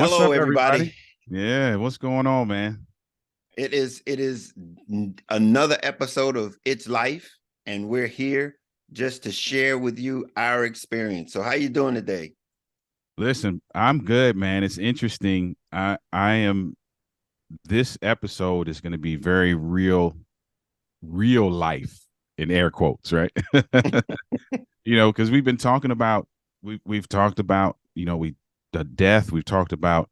What's Hello, up, everybody? everybody. Yeah, what's going on, man? It is another episode of It's Life, and we're here just to share with you our experience. So, how you doing today? Listen, I'm good, man. It's interesting. I am this episode is going to be very real life in air quotes, right? Because we've been talking about we've talked about, we the death, we've talked about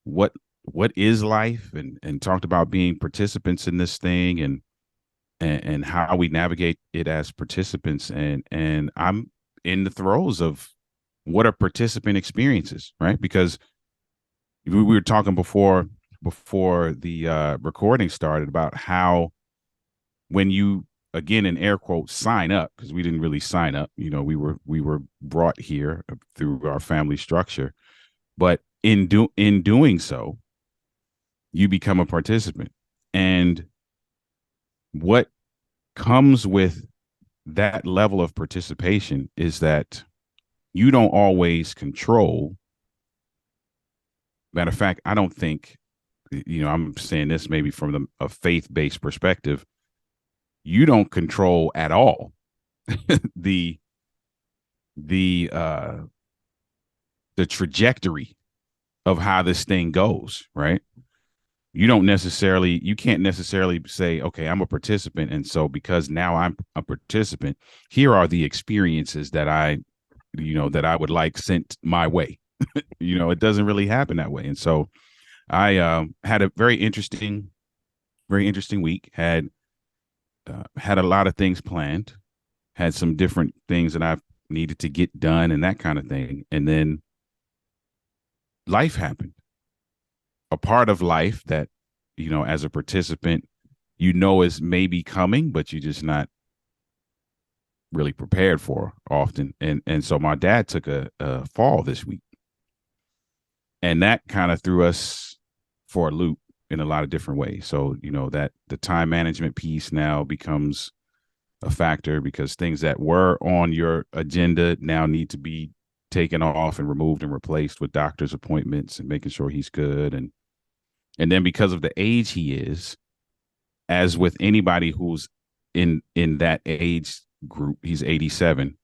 what what is life and talked about being participants in this thing and how we navigate it as participants and I'm in the throes of what are participant experiences, right? Because we were talking before the recording started about how when you, again, in air quotes, sign up, because we didn't really sign up, we were brought here through our family structure, but in doing so you become a participant. And what comes with that level of participation is that you don't always control. Matter of fact, I don't think, I'm saying this maybe from a faith-based perspective, you don't control at all the the uh the trajectory of how this thing goes, right? You can't necessarily say, okay, I'm a participant, and so because now I'm a participant, here are the experiences that I would like sent my way. It doesn't really happen that way. And so I had a very interesting week. Had a lot of things planned. Had some different things that I've needed to get done and that kind of thing. And then life happened. A part of life that, as a participant, is maybe coming, but you're just not really prepared for often. And so my dad took a fall this week, and that kind of threw us for a loop in a lot of different ways. So, that the time management piece now becomes a factor because things that were on your agenda now need to be taken off and removed and replaced with doctor's appointments and making sure he's good. And then because of the age he is, as with anybody who's in that age group, he's 87.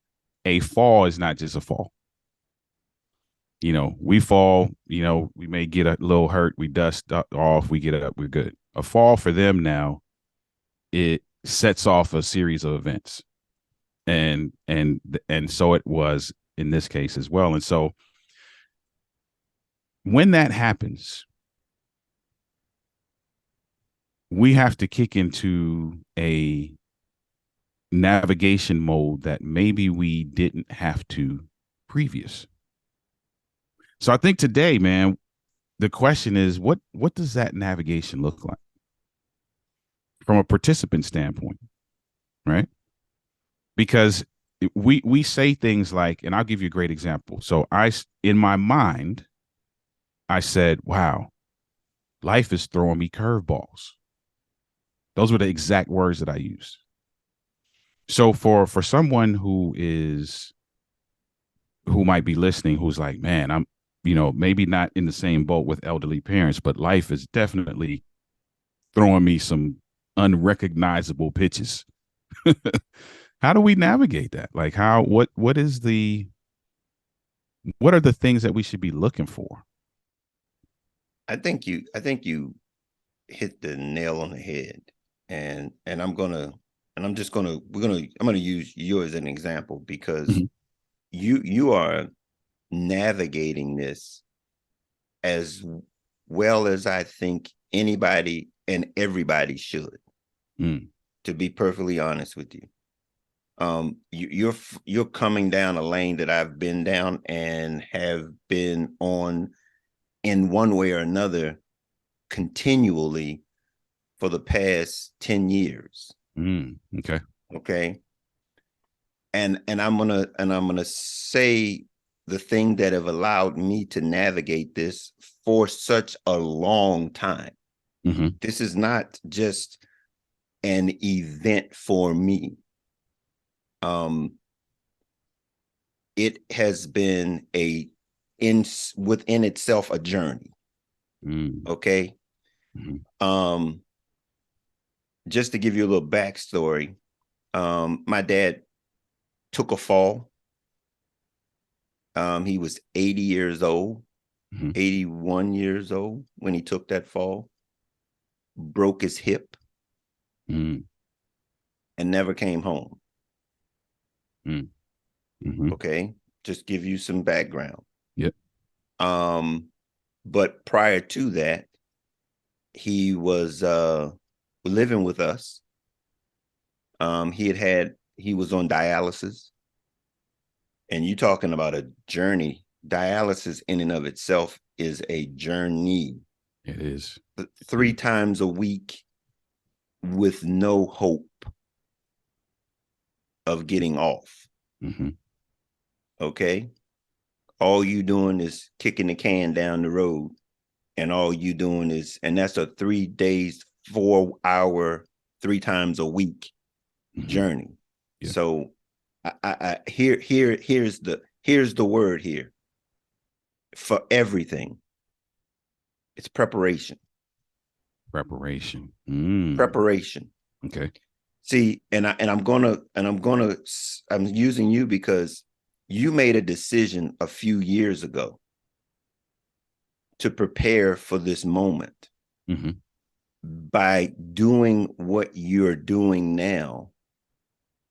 A fall is not just a fall. We fall, we may get a little hurt, we dust off, we get up, we're good. A fall for them now, it sets off a series of events. And so it was in this case as well. And so when that happens, we have to kick into a navigation mode that maybe we didn't have to previous. So I think today, man, the question is what does that navigation look like from a participant standpoint, right? Because we say things like, and I'll give you a great example. So in my mind, I said, wow, life is throwing me curveballs. Those were the exact words that I used. So for someone who might be listening, who's like, man, I'm, maybe not in the same boat with elderly parents, but life is definitely throwing me some unrecognizable pitches. How do we navigate that? Like what are the things that we should be looking for? I think you hit the nail on the head, and I'm just gonna I'm gonna use you as an example because Mm-hmm. you are navigating this as well as I think anybody and everybody should. Mm. To be perfectly honest with you, you're coming down a lane that I've been down and have been on in one way or another continually for the past 10 years. Okay. Okay. And I'm gonna say the thing that have allowed me to navigate this for such a long time. Mm-hmm. This is not just an event for me. Um, it has been a in within itself a journey. Mm. Okay. Mhm. Um, just to give you a little backstory, my dad took a fall. He was 80 years old, Mhm. 81 years old when he took that fall, broke his hip, Mm. and never came home. Mm. Mhm. Okay. Just give you some background. Yep. Um, but prior to that, he was living with us. He was on dialysis, and you talking about a journey. Dialysis in and of itself is a journey. It is. Three times a week with no hope of getting off. Mm-hmm. Okay. All you doing is kicking the can down the road. And all you doing is, and that's a 3 days, 4 hour, 3 times a week Mm-hmm. journey. Yeah. So here's the word here for everything. It's preparation. Preparation. Mm. Preparation. Okay. See, I'm using you because you made a decision a few years ago to prepare for this moment Mm-hmm. by doing what you're doing now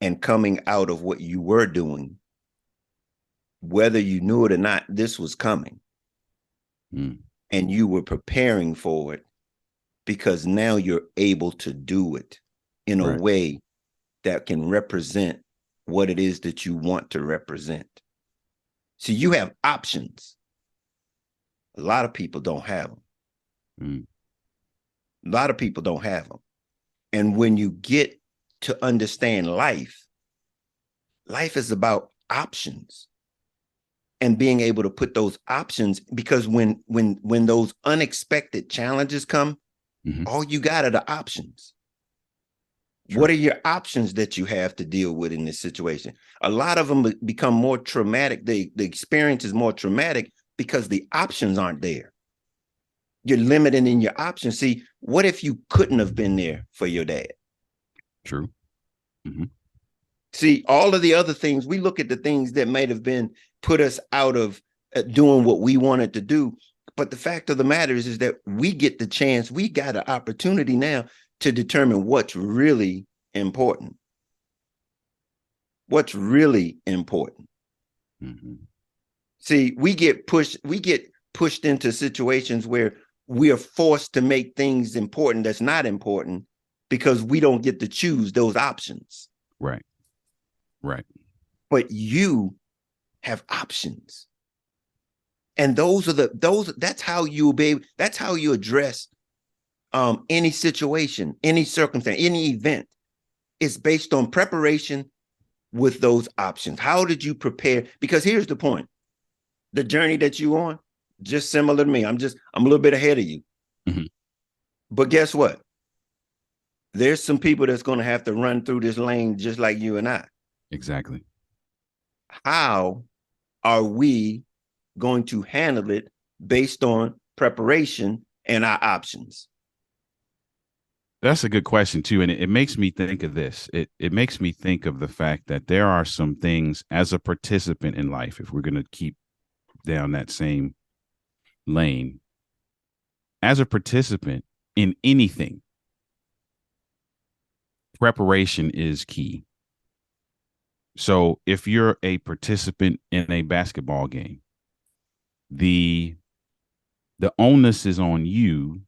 and coming out of what you were doing, whether you knew it or not, this was coming. Mm. And you were preparing for it because now you're able to do it in a Right. way that can represent what it is that you want to represent. So you have options. A lot of people don't have them. Mm. A lot of people don't have them. And when you get to understand life, life is about options and being able to put those options, because when those unexpected challenges come, Mm-hmm. all you got are the options. What True. are your options that you have to deal with in this situation? A lot of them become more traumatic. The experience is more traumatic because the options aren't there. You're limited in your options. See, what if you couldn't have been there for your dad? True. Mm-hmm. See, all of the other things, we look at the things that might have been put us out of doing what we wanted to do. But the fact of the matter is that we get the chance, we got an opportunity now to determine what's really important. What's really important. Mm-hmm. See, we get pushed into situations where we are forced to make things important that's not important because we don't get to choose those options. Right. Right. But you have options. And those that's how you be that's how you address any situation, any circumstance, any event. It's based on preparation with those options. How did you prepare? Because here's the point. The journey that you on, just similar to me. I'm a little bit ahead of you. Mm-hmm. But guess what? There's some people that's going to have to run through this lane just like you and I. Exactly. How are we going to handle it based on preparation and our options? That's a good question too, and it makes me think of this. It makes me think of the fact that there are some things as a participant in life, if we're going to keep down that same lane, as a participant in anything, preparation is key. So if you're a participant in a basketball game, the the onus is on you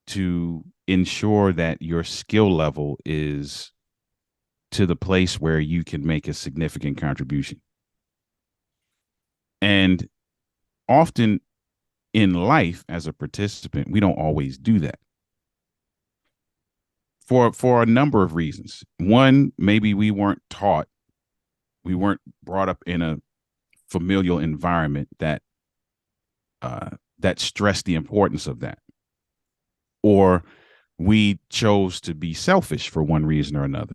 to ensure that your skill level is to the place where you can make a significant contribution. And often in life as a participant, we don't always do that for a number of reasons. One, maybe we weren't taught, we weren't brought up in a familial environment that stressed the importance of that, or we chose to be selfish for one reason or another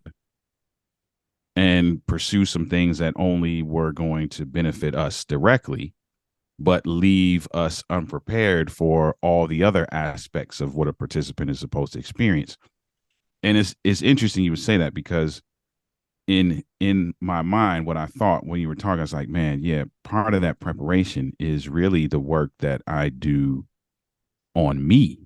and pursue some things that only were going to benefit us directly but leave us unprepared for all the other aspects of what a participant is supposed to experience. And it's interesting you would say that, because in my mind, what I thought when you were talking, I was like, man, yeah, part of that preparation is really the work that I do on me.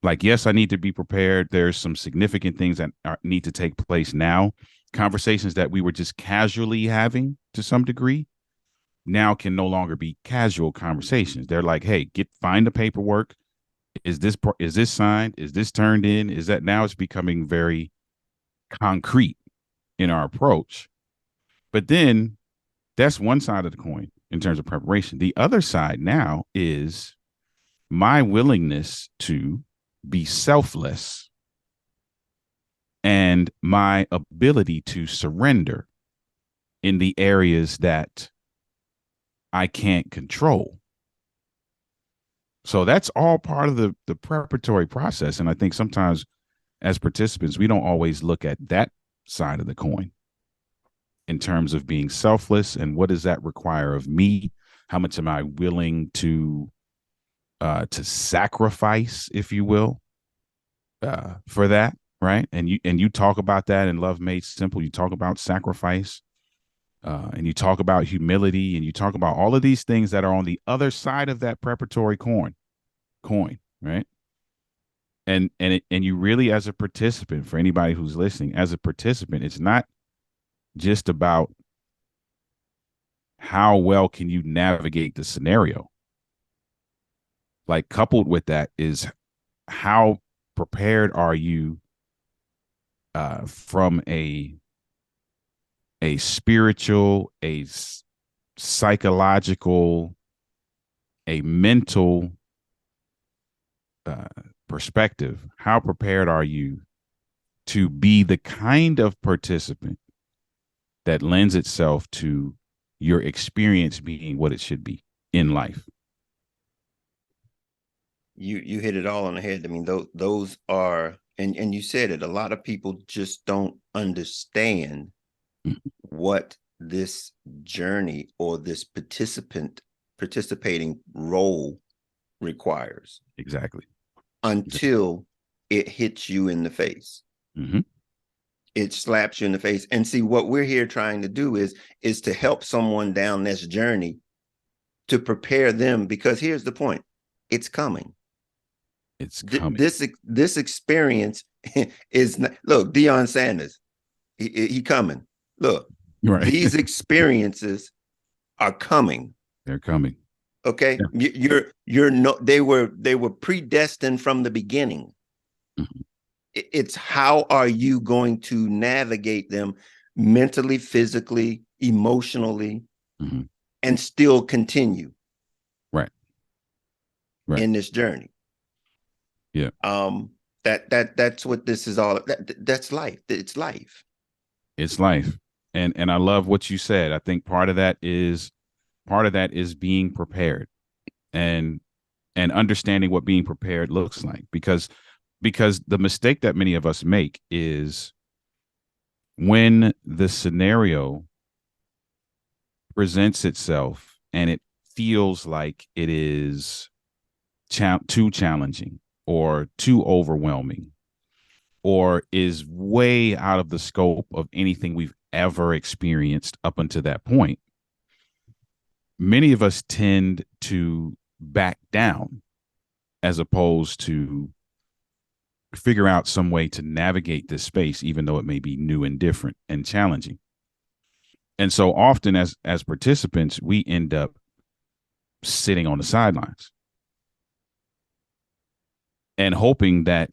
Like, yes, I need to be prepared. There's some significant things that need to take place now. Conversations that we were just casually having to some degree now can no longer be casual conversations. They're like, hey, find the paperwork. Is this signed? Is this turned in? Is that now it's becoming very concrete in our approach. But then that's one side of the coin in terms of preparation. The other side now is my willingness to be selfless and my ability to surrender in the areas that I can't control. So that's all part of the preparatory process. And I think sometimes as participants, we don't always look at that side of the coin in terms of being selfless and what does that require of me? How much am I willing to sacrifice, if you will, for that, right? And you talk about that in Love Made Simple. You talk about sacrifice, and you talk about humility, and you talk about all of these things that are on the other side of that preparatory coin, right? And you really, as a participant, for anybody who's listening, as a participant, it's not just about how well can you navigate the scenario. Like, coupled with that is how prepared are you from a spiritual, psychological, a mental perspective. How prepared are you to be the kind of participant that lends itself to your experience being what it should be in life? You hit it all on the head. I mean, those are, and you said it, a lot of people just don't understand what this journey or this participating role requires. Exactly. Until it hits you in the face. Mm-hmm. It slaps you in the face. And see, what we're here trying to do is to help someone down this journey, to prepare them, because here's the point: it's coming. It's coming. This experience is not, look, Deion Sanders, he coming. Look, Right. these experiences are coming. They're coming. Okay, Yeah. you're no, they were predestined from the beginning. Mm-hmm. It's how are you going to navigate them mentally, physically, emotionally, Mm-hmm. and still continue Right. Right. in this journey. Yeah. That's what this is all. That's life. It's life. It's life. And I love what you said. I think part of that is being prepared, and understanding what being prepared looks like, because the mistake that many of us make is when the scenario presents itself and it feels like it is too challenging or too overwhelming or is way out of the scope of anything we've ever experienced up until that point. Many of us tend to back down as opposed to figure out some way to navigate this space, even though it may be new and different and challenging. And so often as participants, we end up sitting on the sidelines and hoping that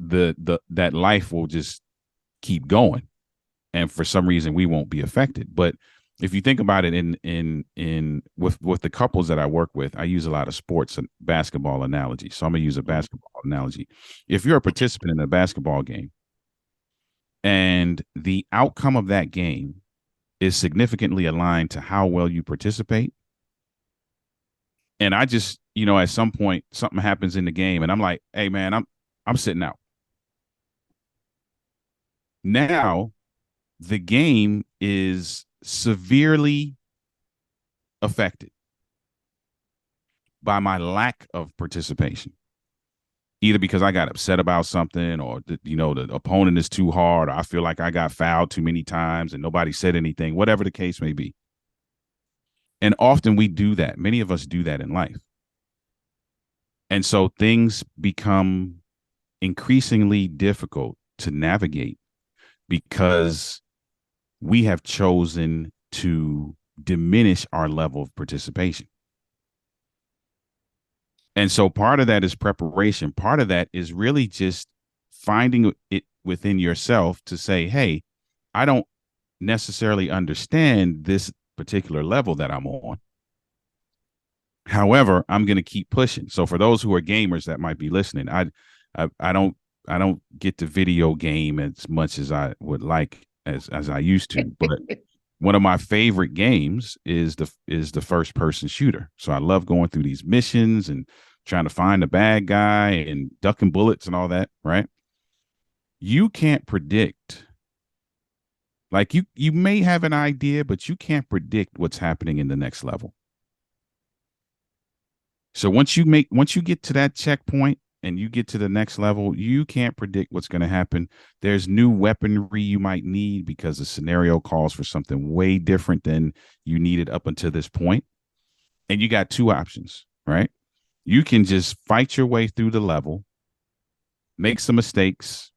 that life will just keep going, and for some reason we won't be affected. But if you think about it, in with the couples that I work with, I use a lot of sports and basketball analogy. So I'm gonna use a basketball analogy. If you're a participant in a basketball game and the outcome of that game is significantly aligned to how well you participate, and I just, at some point something happens in the game and I'm like, hey man, I'm sitting out. Now the game is severely affected. by my lack of participation, either because I got upset about something, or the opponent is too hard, or I feel like I got fouled too many times and nobody said anything, whatever the case may be. And often we do that. Many of us do that in life. And so things become increasingly difficult to navigate because we have chosen to diminish our level of participation. And so part of that is preparation. Part of that is really just finding it within yourself to say, hey, I don't necessarily understand this particular level that I'm on. However, I'm going to keep pushing. So for those who are gamers that might be listening, I don't get to video game as much as I would like as I used to, but one of my favorite games is the first person shooter. So I love going through these missions and trying to find the bad guy and ducking bullets and all that, right? You can't predict. Like you may have an idea, but you can't predict what's happening in the next level. So once you get to that checkpoint and you get to the next level, you can't predict what's going to happen. There's new weaponry you might need because the scenario calls for something way different than you needed up until this point. And you got two options, right? You can just fight your way through the level, make some mistakes,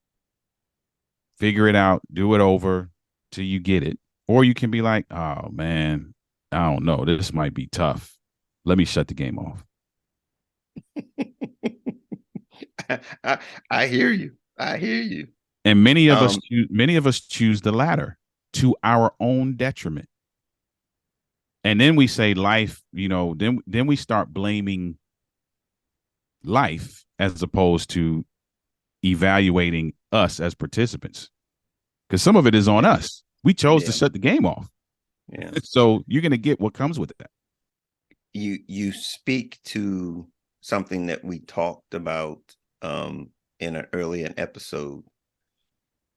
figure it out, do it over till you get it. Or you can be like, oh man, I don't know. This might be tough. Let me shut the game off. I hear you. I hear you. And many of us choose the latter to our own detriment. And then we say life, then we start blaming life as opposed to evaluating us as participants. Because some of it is on us. We chose to shut the game off. Yeah. So you're going to get what comes with that. You speak to something that we talked about in an earlier episode,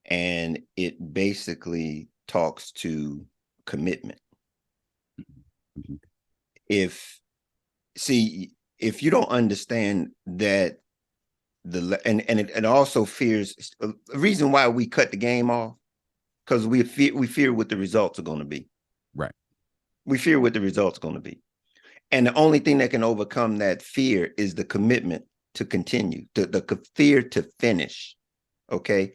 and it basically talks to commitment. Mm-hmm. If you don't understand that it also fears the reason why we cut the game off, because we fear what the results are going to be. Right. We fear what the results are going to be. And the only thing that can overcome that fear is the commitment to continue, the fear to finish. Okay.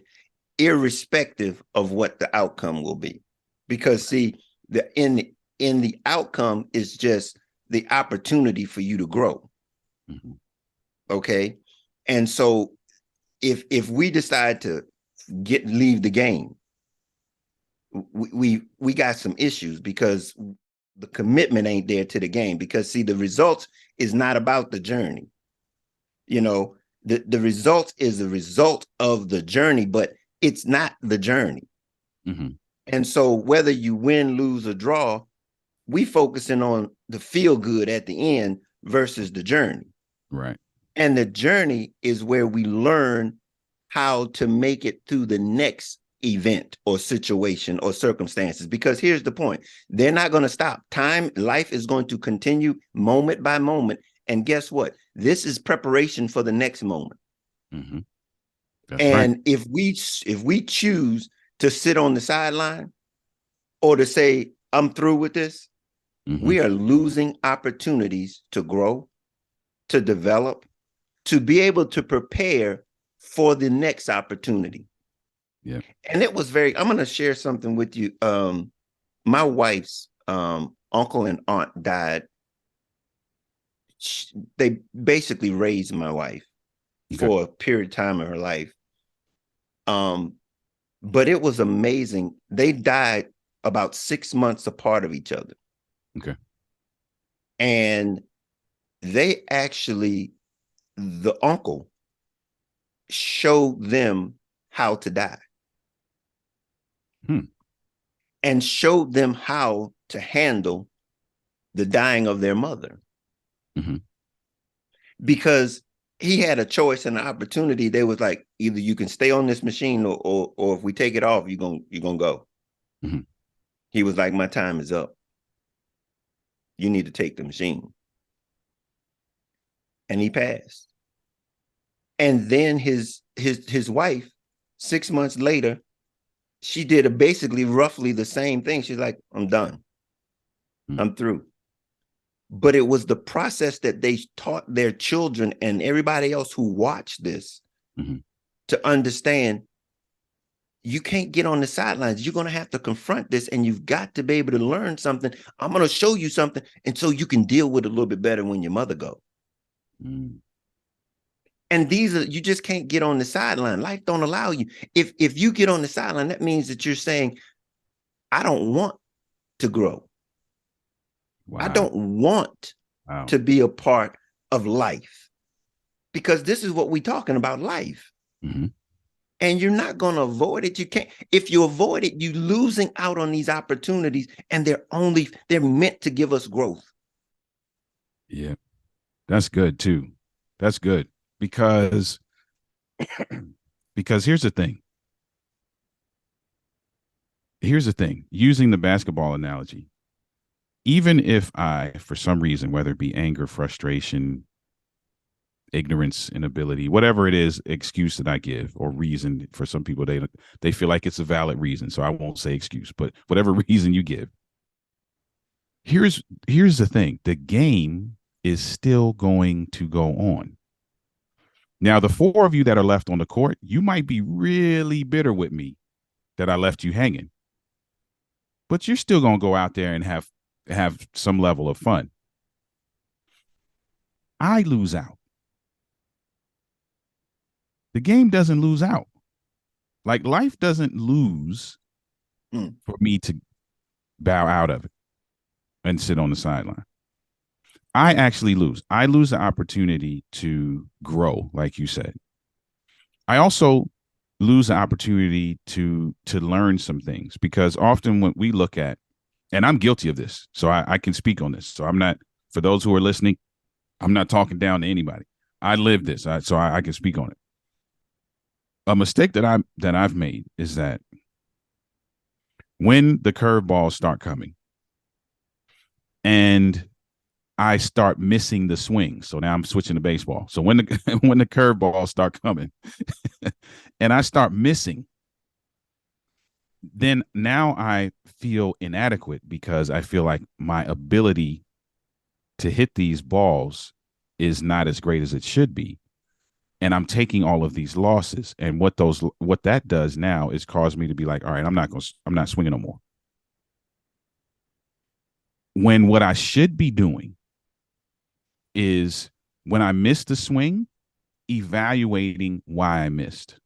Irrespective of what the outcome will be. Because see, in the outcome is just the opportunity for you to grow. Mm-hmm. Okay. And so if we decide to leave the game, we got some issues because the commitment ain't there to the game. Because see, the results is not about the journey. The result is the result of the journey, but it's not the journey. Mm-hmm. And so whether you win, lose, or draw, we focusing on the feel good at the end versus the journey. Right. And the journey is where we learn how to make it through the next event or situation or circumstances. Because here's the point. They're not going to stop. Life is going to continue moment by moment. And guess what? This is preparation for the next moment. Mm-hmm. And right. If we choose to sit on the sideline or to say, I'm through with this, mm-hmm. we are losing opportunities to grow, to develop, to be able to prepare for the next opportunity. Yeah. And it was I'm going to share something with you. My wife's uncle and aunt died. They basically raised my wife for a period of time in her life. But it was amazing. They died about 6 months apart of each other. Okay. And they actually, the uncle showed them how to die. And showed them how to handle the dying of their mother. Mm-hmm. Because he had a choice and an opportunity. They was like, either you can stay on this machine or if we take it off, you're gonna go. Mm-hmm. He was like, my time is up. You need to take the machine. and he passed. And then his wife, 6 months later, she did basically roughly the same thing. She's like, I'm done. Mm-hmm. I'm through. But it was the process that they taught their children and everybody else who watched this Mm-hmm. to understand you can't get on the sidelines. You're going to have to confront this and you've got to be able to learn something. I'm going to show you something. And so you can deal with it a little bit better when your mother go. Mm-hmm. And these are, you just can't get on the sideline. Life don't allow you. If you get on the sideline, that means that you're saying, I don't want to grow. I Wow. don't want Wow. to be a part of life because this is what we're talking about, life. Mm-hmm. And you're not going to avoid it. You can't. If you avoid it, you're losing out on these opportunities, and they're meant to give us growth. Yeah. That's good too. That's good because because here's the thing. Here's the thing. Using the basketball analogy, even if I, for some reason, whether it be anger, frustration, ignorance, inability, whatever it is, excuse that I give or reason for some people, they feel like it's a valid reason. So I won't say excuse, but whatever reason you give. Here's the thing. The game is still going to go on. Now, the four of you that are left on the court, you might be really bitter with me that I left you hanging, but you're still going to go out there and have some level of fun. I lose out. The game doesn't lose out. Like life doesn't lose for me to bow out of it and sit on the sideline. I actually lose. I lose the opportunity to grow, like you said. I also lose the opportunity to learn some things because often when we look at, and I'm guilty of this, so I can speak on this. So I'm not, for those who are listening, I'm not talking down to anybody. I live this, so I can speak on it. A mistake that I've made is that when the curveballs start coming and I start missing the swing. So now I'm switching to baseball. So when the when the curveballs start coming and I start missing, then now I feel inadequate because I feel like my ability to hit these balls is not as great as it should be. And I'm taking all of these losses. And what that does now is cause me to be like, all right, I'm not swinging no more. When what I should be doing is when I miss the swing, evaluating why I missed.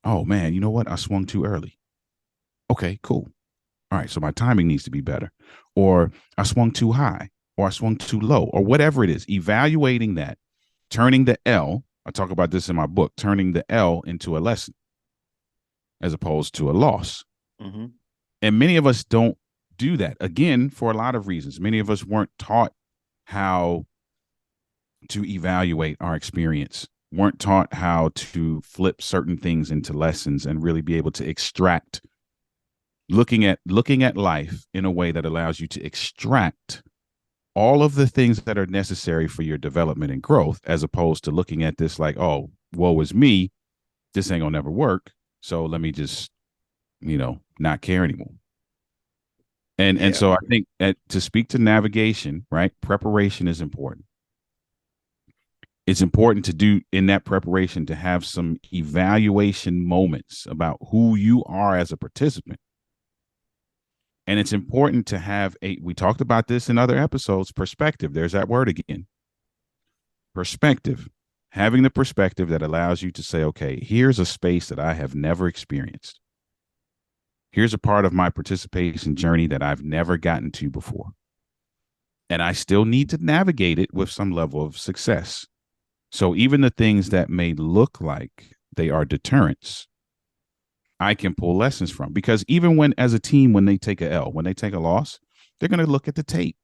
Oh man, you know what? I swung too early. Okay, cool. All right, so my timing needs to be better. Or I swung too high, or I swung too low, or whatever it is. Evaluating that, turning the L, I talk about this in my book, turning the L into a lesson as opposed to a loss. Mm-hmm. And many of us don't do that. Again, for a lot of reasons. Many of us weren't taught how to evaluate our experience, weren't taught how to flip certain things into lessons and really be able to extract looking at life in a way that allows you to extract all of the things that are necessary for your development and growth, as opposed to looking at this like, oh, woe is me, this ain't gonna never work, so let me just not care anymore. And Yeah. so I think to speak to navigation, right, preparation is important. It's important to do in that preparation to have some evaluation moments about who you are as a participant. And it's important to have we talked about this in other episodes, perspective. There's that word again. Perspective. Having the perspective that allows you to say, okay, here's a space that I have never experienced. Here's a part of my participation journey that I've never gotten to before. And I still need to navigate it with some level of success. So even the things that may look like they are deterrents, I can pull lessons from. Because even when, as a team, when they take a L, when they take a loss, they're going to look at the tape.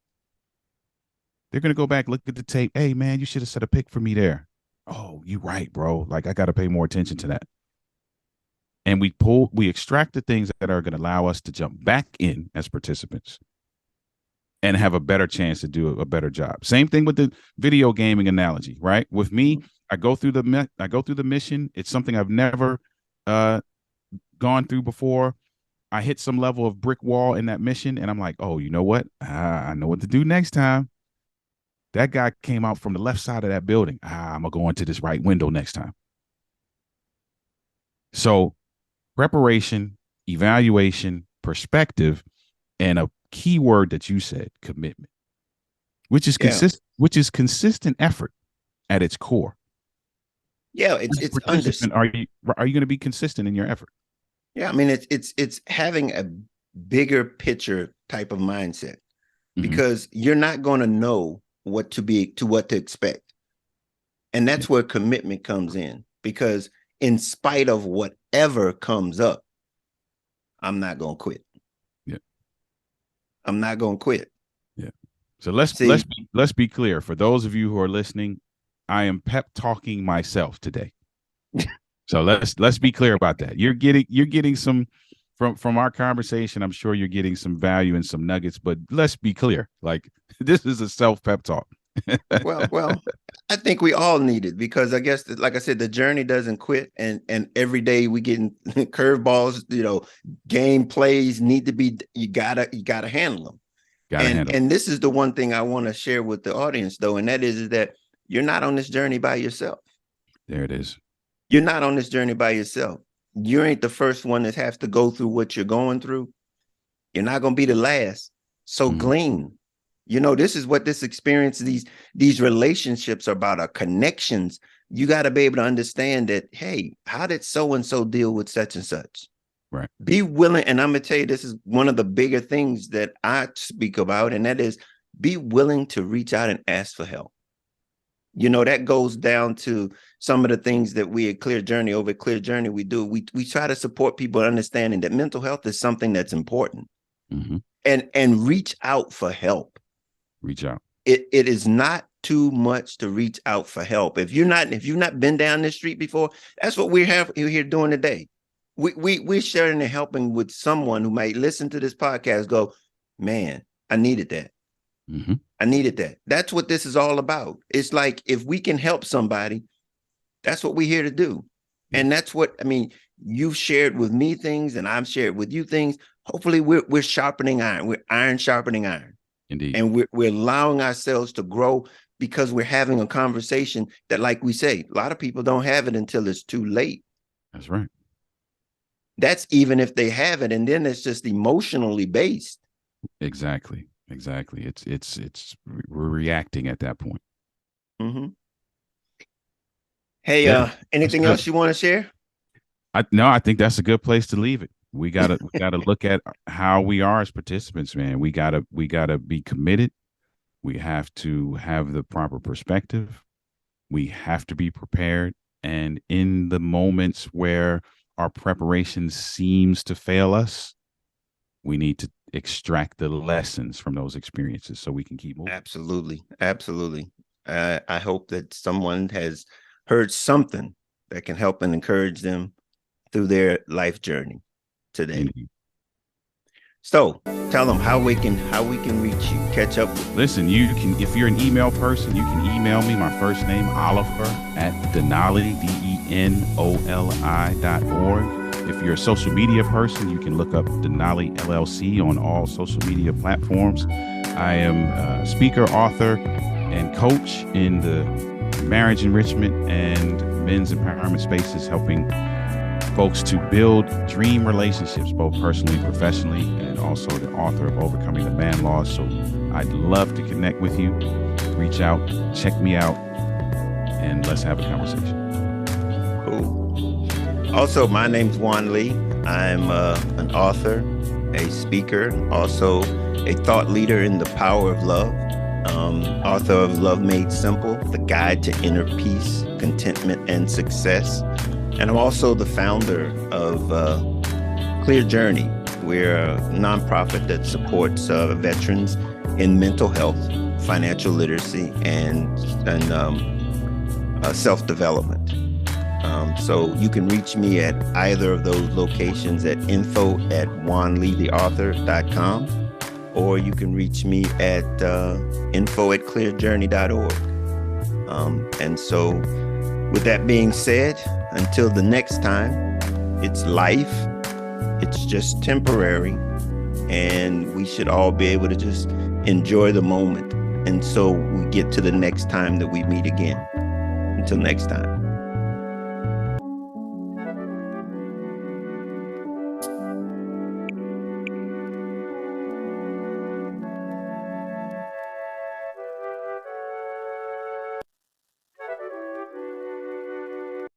They're going to go back, look at the tape. Hey, man, you should have set a pick for me there. Oh, you're right, bro. Like, I got to pay more attention to that. And we extract the things that are going to allow us to jump back in as participants and have a better chance to do a better job. Same thing with the video gaming analogy, right? With me, I go through the mission. It's something I've never uh, gone through before. I hit some level of brick wall in that mission, and I'm like, oh, you know what? I know what to do next time. That guy came out from the left side of that building. I'm gonna go into this right window next time. So preparation, evaluation, perspective, and a key word that you said, commitment, which is Yeah. consistent effort at its core. Yeah, As a it's participant, are you going to be consistent in your effort? yeah, I mean it's having a bigger picture type of mindset, because you're not going to know what to expect. And that's where commitment comes in, because in spite of whatever comes up, I'm not going to quit. Yeah. I'm not going to quit. Yeah. So let's be clear. For those of you who are listening, I am pep talking myself today. So let's be clear about that. You're getting some from our conversation. I'm sure you're getting some value and some nuggets, but let's be clear. Like, this is a self pep talk. well, I think we all need it, because I guess, like I said, the journey doesn't quit, and every day we getting curveballs. Game plays need to be. You gotta handle them. And this is the one thing I want to share with the audience, though, and that is that you're not on this journey by yourself. There it is. You're not on this journey by yourself. You ain't the first one that has to go through what you're going through. You're not going to be the last. So glean. This is what this experience, these relationships are about, are connections. You got to be able to understand that, hey, how did so-and-so deal with such and such? Right. Be willing. And I'm going to tell you, this is one of the bigger things that I speak about, and that is be willing to reach out and ask for help. That goes down to some of the things that we at Clear Journey we do. We try to support people understanding that mental health is something that's important, and reach out for help. Reach out. It is not too much to reach out for help. If you've not been down this street before, that's what we're here doing today. We're sharing and helping with someone who might listen to this podcast, go, man, I needed that. I needed that. That's what this is all about. It's like, if we can help somebody, that's what we're here to do. And that's what, I mean, you've shared with me things, and I've shared with you things. Hopefully we're sharpening iron. We're iron sharpening iron. Indeed. And we're allowing ourselves to grow, because we're having a conversation that, like we say, a lot of people don't have it until it's too late. That's right. That's even if they have it, and then it's just emotionally based. Exactly. It's we're reacting at that point. Hey, anything else you want to share? I think that's a good place to leave it. We gotta look at how we are as participants, man. We gotta be committed. We have to have the proper perspective. We have to be prepared. And in the moments where our preparation seems to fail us, we need to extract the lessons from those experiences so we can keep moving. Absolutely. I hope that someone has heard something that can help and encourage them through their life journey today. Indeed. So tell them how we can reach you, catch up. Listen, you can, if you're an email person, you can email me, my first name, Oliver @Denali, DENOLI.org. If you're a social media person, you can look up Denali LLC on all social media platforms. I am a speaker, author, and coach in the marriage enrichment and men's empowerment spaces, helping folks to build dream relationships, both personally and professionally, and also the author of Overcoming the Man Laws. So I'd love to connect with you. Reach out, check me out, and let's have a conversation. Cool. Also, my name's Juan Lee. I'm an author, a speaker, also a thought leader in the power of love, author of Love Made Simple, The Guide to Inner Peace, Contentment, and Success. And I'm also the founder of Clear Journey. We're a nonprofit that supports veterans in mental health, financial literacy, and self-development. So you can reach me at either of those locations at info@juanleetheauthor.com. or you can reach me at info@clearjourney.org. And so, with that being said, until the next time, it's life. It's just temporary. And we should all be able to just enjoy the moment. And so we get to the next time that we meet again. Until next time.